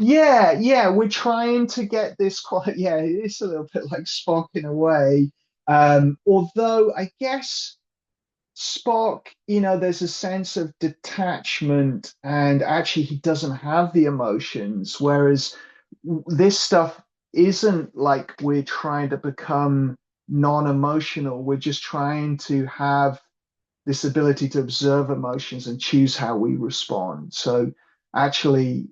Yeah, we're trying to get this quite, yeah, it's a little bit like Spock in a way. Although I guess Spock, there's a sense of detachment, and actually he doesn't have the emotions, whereas this stuff isn't like we're trying to become non-emotional. We're just trying to have this ability to observe emotions and choose how we respond. So actually,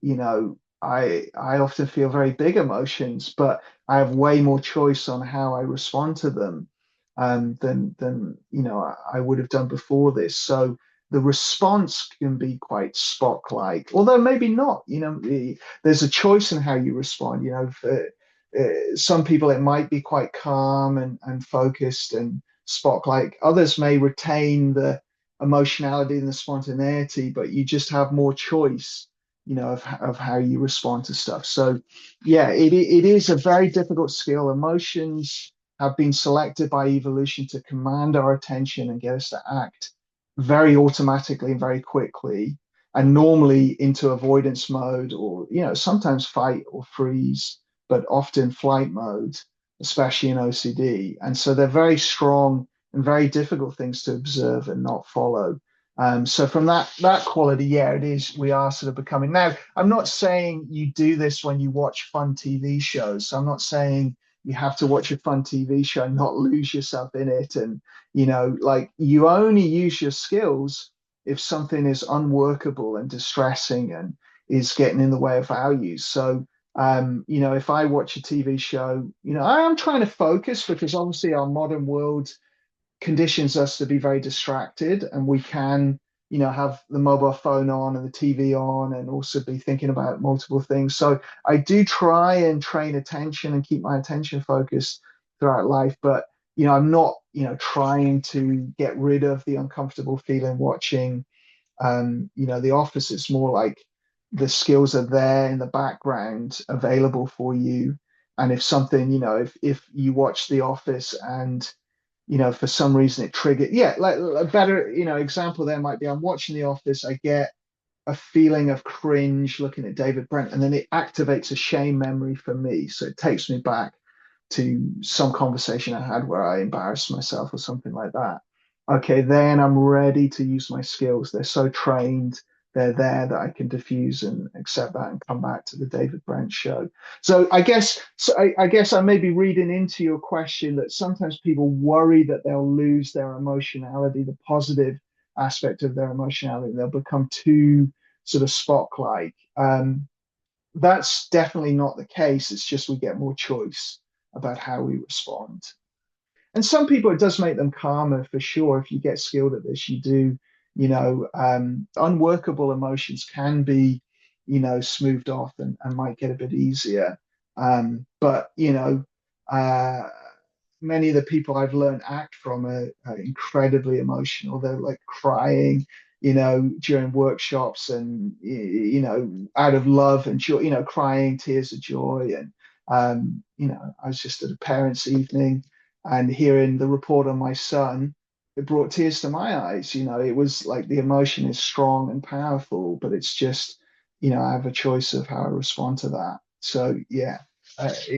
I often feel very big emotions, but I have way more choice on how I respond to them than I would have done before this. So the response can be quite Spock-like, although maybe not. There's a choice in how you respond. For some people, it might be quite calm and focused and Spock like. Others may retain the emotionality and the spontaneity, but you just have more choice, of how you respond to stuff. So, yeah, it is a very difficult skill. Emotions have been selected by evolution to command our attention and get us to act very automatically and very quickly, and normally into avoidance mode or, sometimes fight or freeze, but often flight mode, especially in OCD. And so they're very strong and very difficult things to observe and not follow. So from that quality, yeah, it is. We are sort of becoming now. I'm not saying you do this when you watch fun TV shows. So I'm not saying you have to watch a fun TV show and not lose yourself in it. And like you only use your skills if something is unworkable and distressing and is getting in the way of values. So if I watch a TV show, I am trying to focus because obviously our modern world conditions us to be very distracted, and we can have the mobile phone on and the TV on and also be thinking about multiple things. So I do try and train attention and keep my attention focused throughout life, but I'm not trying to get rid of the uncomfortable feeling watching The Office. Is more like the skills are there in the background available for you. And if something, if you watch The Office and for some reason it triggered, yeah, like a better, example there might be I'm watching The Office, I get a feeling of cringe looking at David Brent, and then it activates a shame memory for me. So it takes me back to some conversation I had where I embarrassed myself or something like that. Okay, then I'm ready to use my skills. They're so trained, they're there that I can diffuse and accept that and come back to the David Brent show. So I guess I may be reading into your question that sometimes people worry that they'll lose their emotionality, the positive aspect of their emotionality. They'll become too sort of Spock-like. That's definitely not the case. It's just we get more choice about how we respond. And some people, it does make them calmer for sure. If you get skilled at this, you do, unworkable emotions can be, smoothed off and might get a bit easier. But, uh, many of the people I've learned act from are incredibly emotional. They're like crying, during workshops and, out of love and joy, crying tears of joy. And, I was just at a parents' evening and hearing the report on my son, it brought tears to my eyes. It was like the emotion is strong and powerful, but it's just, I have a choice of how I respond to that. So, yeah,